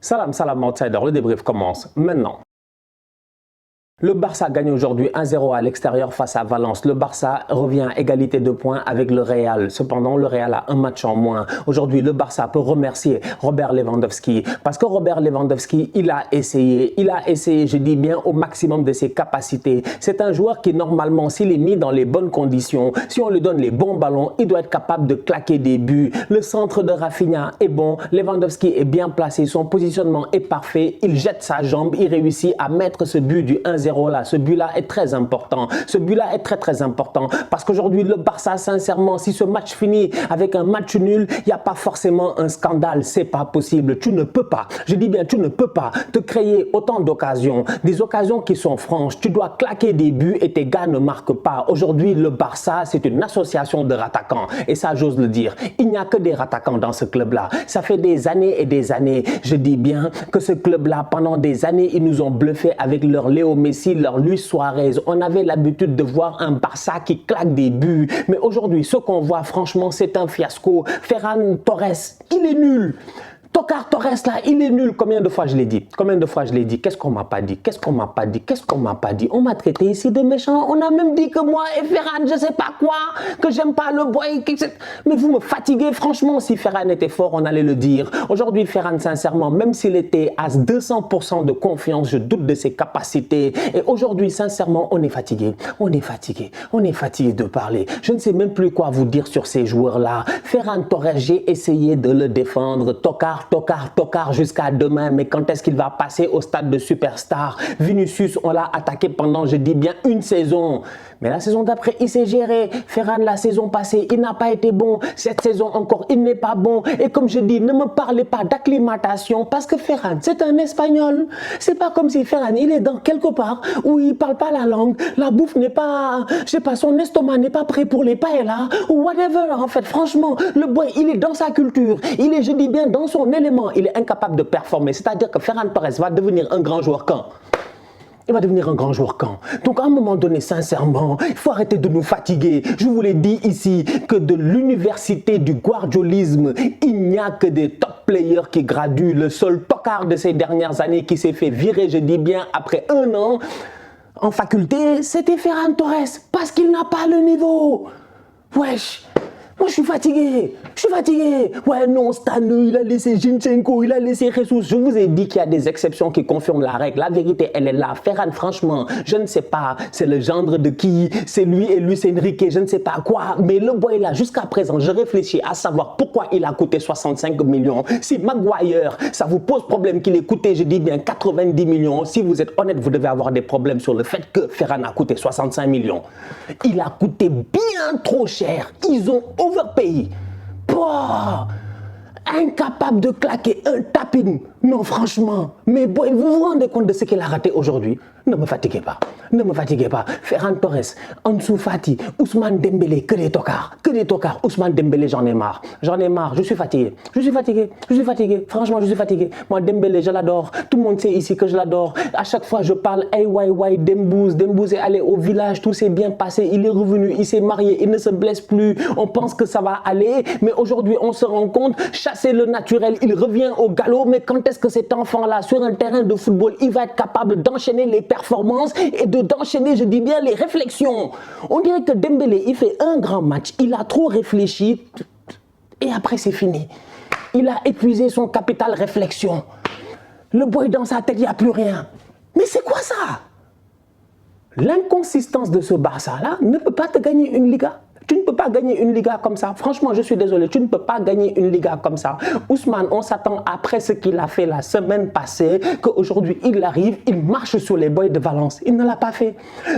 Salam, salam outsider, le débrief commence maintenant. Le Barça gagne aujourd'hui 1-0 à l'extérieur face à Valence. Le Barça revient à égalité de points avec le Real. Cependant, le Real a un match en moins. Aujourd'hui, le Barça peut remercier Robert Lewandowski parce que Robert Lewandowski, il a essayé, je dis bien, au maximum de ses capacités. C'est un joueur qui, normalement, s'il est mis dans les bonnes conditions, si on lui donne les bons ballons, il doit être capable de claquer des buts. Le centre de Rafinha est bon, Lewandowski est bien placé, son positionnement est parfait, il jette sa jambe, il réussit à mettre ce but du 1-0 là. Ce but-là est très important. Ce but-là est très important parce qu'aujourd'hui, le Barça, sincèrement, si ce match finit avec un match nul, il n'y a pas forcément un scandale. C'est pas possible. Tu ne peux pas, je dis bien, tu ne peux pas te créer autant d'occasions, des occasions qui sont franches. Tu dois claquer des buts et tes gars ne marquent pas. Aujourd'hui, le Barça, c'est une association de rattaquants. Et ça, j'ose le dire. Il n'y a que des rattaquants dans ce club-là. Ça fait des années et des années, je dis bien, que ce club-là, pendant des années, ils nous ont bluffé avec leur Léo Messi, leur Luis Suarez. On avait l'habitude de voir un Barça qui claque des buts. Mais aujourd'hui, ce qu'on voit, franchement, c'est un fiasco. Ferran Torres, il est nul. Tokar Torres là, il est nul. Combien de fois je l'ai dit? Combien de fois je l'ai dit? Qu'est-ce qu'on m'a pas dit? Qu'est-ce qu'on m'a pas dit? Qu'est-ce qu'on m'a pas dit? On m'a traité ici de méchant. On a même dit que moi et Ferran, je sais pas quoi, que j'aime pas le boy. Mais vous me fatiguez. Franchement, si Ferran était fort, on allait le dire. Aujourd'hui, Ferran, sincèrement, même s'il était à 200% de confiance, je doute de ses capacités. Et aujourd'hui, sincèrement, on est fatigué. On est fatigué. On est fatigué de parler. Je ne sais même plus quoi vous dire sur ces joueurs-là. Ferran Torres, j'ai essayé de le défendre. Tokar jusqu'à demain, mais quand est-ce qu'il va passer au stade de superstar? Vinicius, on l'a attaqué pendant, je dis bien, une saison. Mais la saison d'après, il s'est géré. Ferran, la saison passée, il n'a pas été bon. Cette saison encore, il n'est pas bon. Et comme je dis, ne me parlez pas d'acclimatation parce que Ferran, c'est un Espagnol. C'est pas comme si Ferran, il est dans quelque part où il parle pas la langue. La bouffe n'est pas, je sais pas, son estomac n'est pas prêt pour les paellas ou whatever. En fait, franchement, le boy, il est dans sa culture. Il est, je dis bien, dans son élément. Il est incapable de performer. C'est-à-dire que Ferran Torres va devenir un grand joueur quand? Il va devenir un grand joueur quand? Donc à un moment donné, sincèrement, il faut arrêter de nous fatiguer. Je vous l'ai dit ici que de l'université du guardiolisme, il n'y a que des top players qui graduent. Le seul tocard de ces dernières années qui s'est fait virer, je dis bien, après un an en faculté, c'était Ferran Torres parce qu'il n'a pas le niveau. Wesh! Moi, je suis fatigué. Ouais, non, Stan, il a laissé Zinchenko, il a laissé Jesus. Je vous ai dit qu'il y a des exceptions qui confirment la règle. La vérité, elle est là. Ferran, franchement, je ne sais pas. C'est le gendre de qui? C'est lui et lui, c'est Enrique, je ne sais pas quoi. Mais le boy là, jusqu'à présent, je réfléchis à savoir pourquoi il a coûté 65 millions. Si Maguire, ça vous pose problème qu'il ait coûté, je dis bien 90 millions. Si vous êtes honnête, vous devez avoir des problèmes sur le fait que Ferran a coûté 65 millions. Il a coûté bien trop cher. Ils ont overpayé. Incapable de claquer un tapping. Non, franchement. Mais boy, vous vous rendez compte de ce qu'il a raté aujourd'hui? Ne me fatiguez pas. Ne me fatiguez pas. Ferran Torres, Ansu Fati, Ousmane Dembélé, que des tocards. Que des tocards. Ousmane Dembélé, j'en ai marre. J'en ai marre. Je suis fatigué. Je suis fatigué. Je suis fatigué. Franchement, je suis fatigué. Moi, Dembélé, je l'adore. Tout le monde sait ici que je l'adore. À chaque fois, je parle Dembouz. Dembouz est allé au village. Tout s'est bien passé. Il est revenu. Il s'est marié. Il ne se blesse plus. On pense que ça va aller. Mais aujourd'hui, on se rend compte, chasser le naturel, il revient au galop. Mais quand est-ce que cet enfant-là, sur un terrain de football, il va être capable d'enchaîner les performances et d'enchaîner, je dis bien, les réflexions? On dirait que Dembélé, il fait un grand match, il a trop réfléchi et après c'est fini. Il a épuisé son capital réflexion. Le boy dans sa tête, il n'y a plus rien. Mais c'est quoi ça? L'inconsistance de ce Barça-là ne peut pas te gagner une Liga. Tu ne peux pas gagner une Liga comme ça. Franchement, je suis désolé. Tu ne peux pas gagner une Liga comme ça. Ousmane, on s'attend après ce qu'il a fait la semaine passée, qu'aujourd'hui, il arrive, il marche sur les boys de Valence. Il ne l'a pas fait.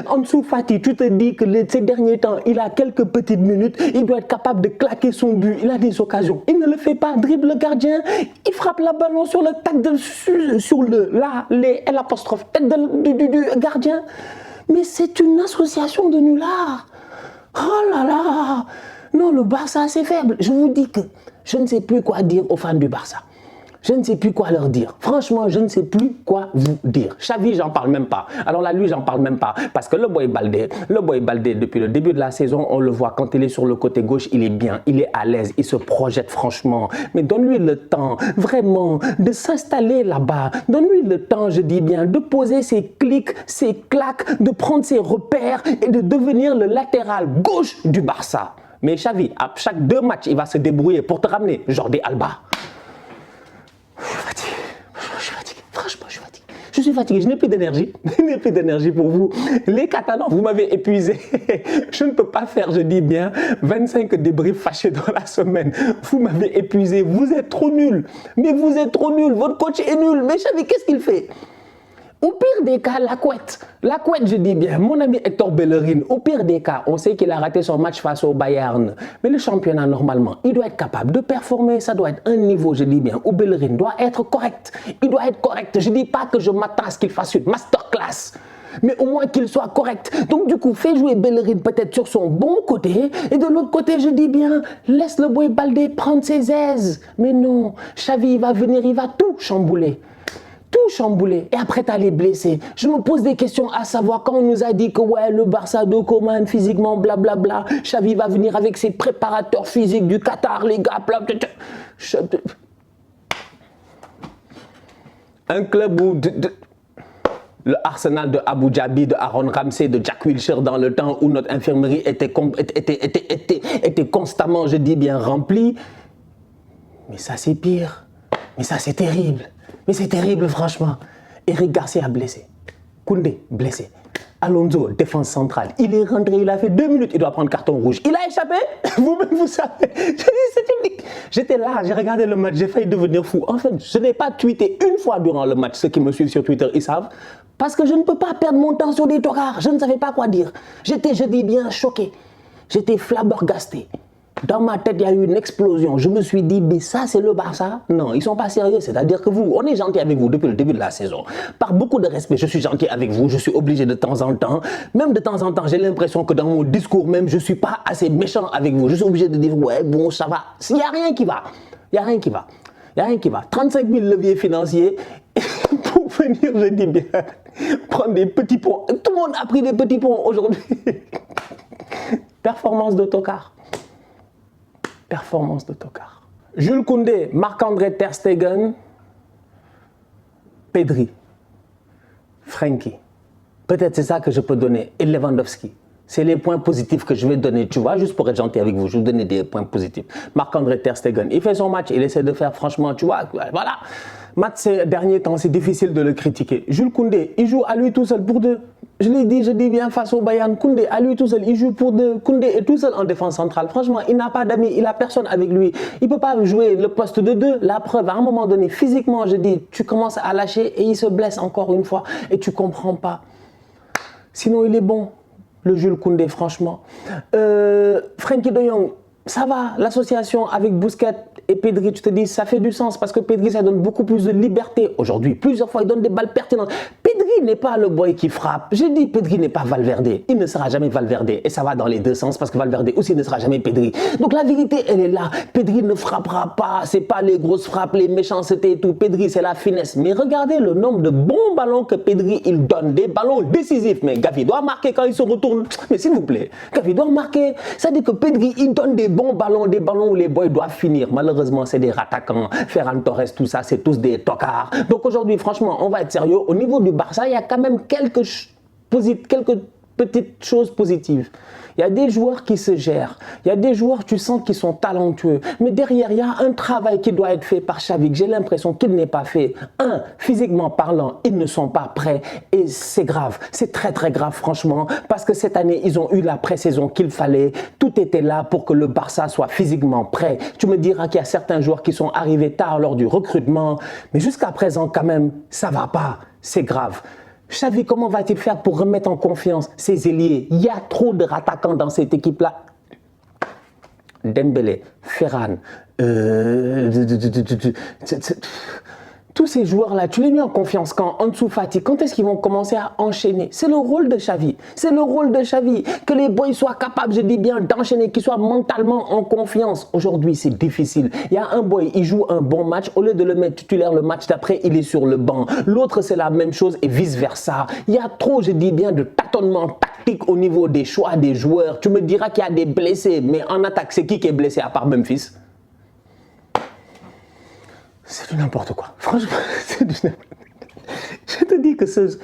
Ansu Fati, tu te dis que ces derniers temps, il a quelques petites minutes, il doit être capable de claquer son but. Il a des occasions. Il ne le fait pas. Dribble le gardien, il frappe la ballon sur le tête sur l'apostrophe tête du gardien. Mais c'est une association de nullards. Oh là là! Non, le Barça, c'est faible. Je vous dis que je ne sais plus quoi dire aux fans du Barça. Je ne sais plus quoi leur dire. Franchement, je ne sais plus quoi vous dire. Xavi, j'en parle même pas. Alors là, lui, j'en parle même pas. Parce que le boy Baldé, depuis le début de la saison, on le voit quand il est sur le côté gauche, il est bien, il est à l'aise, il se projette franchement. Mais donne-lui le temps, vraiment, de s'installer là-bas. Donne-lui le temps, je dis bien, de poser ses clics, ses claques, de prendre ses repères et de devenir le latéral gauche du Barça. Mais Xavi, à chaque 2 matchs, il va se débrouiller pour te ramener Jordi Alba. Franchement, je suis fatigué. Je suis fatigué, je n'ai plus d'énergie. Je n'ai plus d'énergie pour vous. Les Catalans, vous m'avez épuisé. Je ne peux pas faire, je dis bien, 25 débriefs fâchés dans la semaine. Vous m'avez épuisé. Vous êtes trop nuls. Mais vous êtes trop nuls. Votre coach est nul. Mais Xavi, qu'est-ce qu'il fait? Au pire des cas, la couette, je dis bien, mon ami Hector Bellerin, au pire des cas, on sait qu'il a raté son match face au Bayern. Mais le championnat, normalement, il doit être capable de performer. Ça doit être un niveau, je dis bien, où Bellerin doit être correct. Il doit être correct. Je ne dis pas que je m'attends à ce qu'il fasse une masterclass. Mais au moins qu'il soit correct. Donc du coup, fais jouer Bellerin peut-être sur son bon côté. Et de l'autre côté, je dis bien, laisse le boy Baldé prendre ses aises. Mais non, Xavi, il va venir, il va tout chambouler. Tout chamboulé et après t'as les blessés. Je me pose des questions à savoir quand on nous a dit que ouais, le Barça de Coman physiquement blablabla, Xavi va venir avec ses préparateurs physiques du Qatar, les gars, blablabla. Un club où le Arsenal de Abu Dhabi, de Aaron Ramsey, de Jack Wilshere dans le temps où notre infirmerie était constamment, je dis bien, remplie. Mais ça c'est pire. Mais ça c'est terrible. Mais c'est terrible, franchement. Eric Garcia blessé. Koundé blessé. Alonso, défense centrale. Il est rentré, il a fait 2 minutes, il doit prendre carton rouge. Il a échappé. Vous-même, vous savez. J'étais là, j'ai regardé le match, j'ai failli devenir fou. En fait, je n'ai pas tweeté une fois durant le match. Ceux qui me suivent sur Twitter, ils savent. Parce que je ne peux pas perdre mon temps sur des tocards. Je ne savais pas quoi dire. J'étais, je dis bien, choqué. J'étais flabbergasté. Dans ma tête, il y a eu une explosion. Je me suis dit, mais ça, c'est le Barça? Non, ils ne sont pas sérieux. C'est-à-dire que vous, on est gentil avec vous depuis le début de la saison. Par beaucoup de respect, je suis gentil avec vous. Je suis obligé de temps en temps. Même de temps en temps, j'ai l'impression que dans mon discours même, je ne suis pas assez méchant avec vous. Je suis obligé de dire, ouais, bon, ça va. Il n'y a rien qui va. Il n'y a rien qui va. Il n'y a rien qui va. 35 000 leviers financiers pour venir, je dis bien, prendre des petits ponts. Tout le monde a pris des petits ponts aujourd'hui. Performance d'autocar. Performance de tocard. Jules Koundé, Marc-André Ter Stegen, Pedri, Frenkie. Peut-être c'est ça que je peux donner. Et Lewandowski. C'est les points positifs que je vais donner, tu vois, juste pour être gentil avec vous. Je vais vous donner des points positifs. Marc-André Ter Stegen, il fait son match, il essaie de faire franchement, tu vois, voilà. Matt, ces derniers temps, c'est difficile de le critiquer. Jules Koundé, il joue à lui tout seul pour 2. Je l'ai dit, je dis bien face au Bayern. Koundé, à lui tout seul, il joue pour 2. Koundé est tout seul en défense centrale. Franchement, il n'a pas d'amis, il n'a personne avec lui. Il ne peut pas jouer le poste de 2. La preuve, à un moment donné, physiquement, je dis, tu commences à lâcher et il se blesse encore une fois et tu ne comprends pas. Sinon, il est bon, le Jules Koundé, franchement. Frenkie de Jong, ça va, l'association avec Busquets et Pedri, tu te dis, ça fait du sens parce que Pedri, ça donne beaucoup plus de liberté. Aujourd'hui, plusieurs fois, il donne des balles pertinentes. Pedri n'est pas le boy qui frappe. J'ai dit, Pedri n'est pas Valverde. Il ne sera jamais Valverde. Et ça va dans les deux sens parce que Valverde aussi ne sera jamais Pedri. Donc la vérité, elle est là. Pedri ne frappera pas. C'est pas les grosses frappes, les méchancetés et tout. Pedri, c'est la finesse. Mais regardez le nombre de bons ballons que Pedri, il donne. Des ballons décisifs. Mais Gavi doit marquer quand il se retourne. Mais s'il vous plaît, Gavi doit marquer. Ça dit que Pedri, il donne des bons ballons, des ballons où les boys doivent finir. Malheureusement, c'est des rattaquants. Ferran Torres, tout ça, c'est tous des tocards. Donc aujourd'hui, franchement, on va être sérieux. Au niveau du Barça, il y a quand même quelques petites choses positives. Il y a des joueurs qui se gèrent. Il y a des joueurs, tu sens, qui sont talentueux. Mais derrière, il y a un travail qui doit être fait par Xavi. J'ai l'impression qu'il n'est pas fait. Physiquement parlant, ils ne sont pas prêts. Et c'est grave. C'est très, très grave, franchement. Parce que cette année, ils ont eu la pré-saison qu'il fallait. Tout était là pour que le Barça soit physiquement prêt. Tu me diras qu'il y a certains joueurs qui sont arrivés tard lors du recrutement. Mais jusqu'à présent, quand même, ça ne va pas. C'est grave. Xavi, comment va-t-il faire pour remettre en confiance ses ailiers? Il y a trop de rattaquants dans cette équipe-là. Dembélé, Ferran, Tous ces joueurs-là, tu les mets en confiance quand Ansu Fati, quand est-ce qu'ils vont commencer à enchaîner? C'est le rôle de Xavi. C'est le rôle de Xavi. Que les boys soient capables, je dis bien, d'enchaîner, qu'ils soient mentalement en confiance. Aujourd'hui, c'est difficile. Il y a un boy, il joue un bon match. Au lieu de le mettre titulaire le match d'après, il est sur le banc. L'autre, c'est la même chose et vice-versa. Il y a trop, je dis bien, de tâtonnement tactique au niveau des choix des joueurs. Tu me diras qu'il y a des blessés, mais en attaque, c'est qui est blessé à part Memphis? C'est du n'importe quoi. Franchement, c'est du n'importe quoi. Je te dis que ce...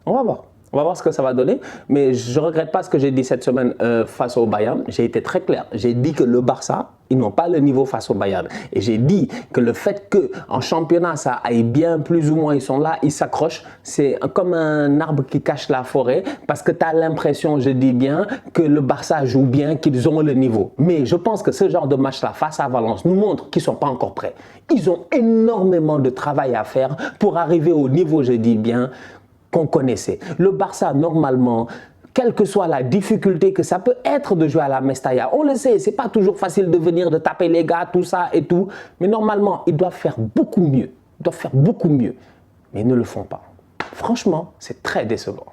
On va voir. On va voir ce que ça va donner. Mais je ne regrette pas ce que j'ai dit cette semaine face au Bayern. J'ai été très clair. J'ai dit que le Barça, ils n'ont pas le niveau face au Bayern. Et j'ai dit que le fait qu'en championnat, ça aille bien, plus ou moins, ils sont là, ils s'accrochent. C'est comme un arbre qui cache la forêt. Parce que tu as l'impression, je dis bien, que le Barça joue bien, qu'ils ont le niveau. Mais je pense que ce genre de match-là, face à Valence, nous montre qu'ils ne sont pas encore prêts. Ils ont énormément de travail à faire pour arriver au niveau, je dis bien, qu'on connaissait. Le Barça, normalement, quelle que soit la difficulté que ça peut être de jouer à la Mestalla, on le sait, c'est pas toujours facile de venir, de taper les gars, tout ça et tout, mais normalement, ils doivent faire beaucoup mieux. Ils doivent faire beaucoup mieux, mais ils ne le font pas. Franchement, c'est très décevant.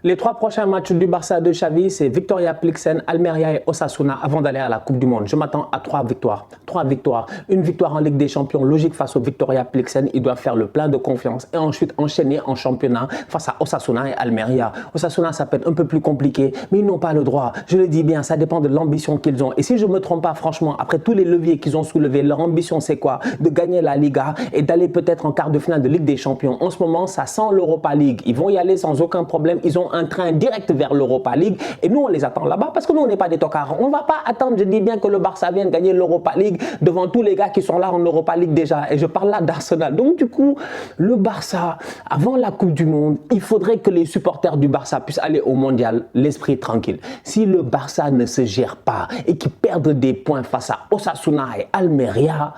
Les 3 prochains matchs du Barça de Xavi, c'est Victoria Plzen, Almeria et Osasuna avant d'aller à la Coupe du Monde. Je m'attends à 3 victoires. 3 victoires. Une victoire en Ligue des Champions, logique face au Victoria Plzen. Ils doivent faire le plein de confiance et ensuite enchaîner en championnat face à Osasuna et Almeria. Osasuna, ça peut être un peu plus compliqué, mais ils n'ont pas le droit. Je le dis bien, ça dépend de l'ambition qu'ils ont. Et si je ne me trompe pas, franchement, après tous les leviers qu'ils ont soulevés, leur ambition, c'est quoi? De gagner la Liga et d'aller peut-être en quart de finale de Ligue des Champions. En ce moment, ça sent l'Europa League. Ils vont y aller sans aucun problème. Ils ont un train direct vers l'Europa League et nous on les attend là-bas parce que nous on n'est pas des tocards. On ne va pas attendre, je dis bien, que le Barça vienne gagner l'Europa League devant tous les gars qui sont là en Europa League déjà, et je parle là d'Arsenal. Donc du coup, le Barça, avant la Coupe du Monde, il faudrait que les supporters du Barça puissent aller au Mondial l'esprit tranquille. Si le Barça ne se gère pas et qu'ils perdent des points face à Osasuna et Almeria,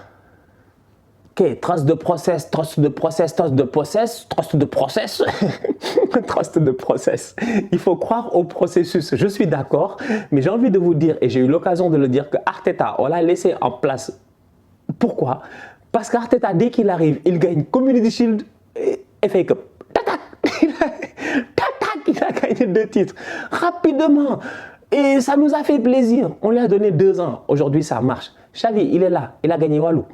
ok, trust de process, trust de process, trust de process, trust de process, trust de process. Il faut croire au processus. Je suis d'accord, mais j'ai envie de vous dire, et j'ai eu l'occasion de le dire, que Arteta, on l'a laissé en place. Pourquoi? Parce qu'Arteta, dès qu'il arrive, il gagne Community Shield et FA Cup. Tac, il a gagné 2 titres rapidement. Et ça nous a fait plaisir. On lui a donné 2 ans. Aujourd'hui, ça marche. Xavi, il est là. Il a gagné Walou.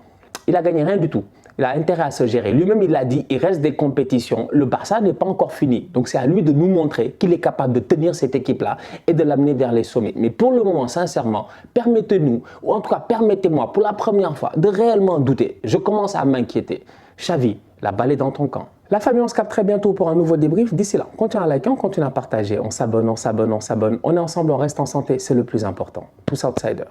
Il a gagné rien du tout. Il a intérêt à se gérer. Lui-même, il l'a dit, il reste des compétitions. Le Barça n'est pas encore fini. Donc, c'est à lui de nous montrer qu'il est capable de tenir cette équipe-là et de l'amener vers les sommets. Mais pour le moment, sincèrement, permettez-nous, ou en tout cas, permettez-moi, pour la première fois, de réellement douter. Je commence à m'inquiéter. Xavi, la balle est dans ton camp. La famille, on se capte très bientôt pour un nouveau débrief. D'ici là, on continue à liker, on continue à partager. On s'abonne, on s'abonne, on s'abonne. On est ensemble, on reste en santé. C'est le plus important. Tous outsiders.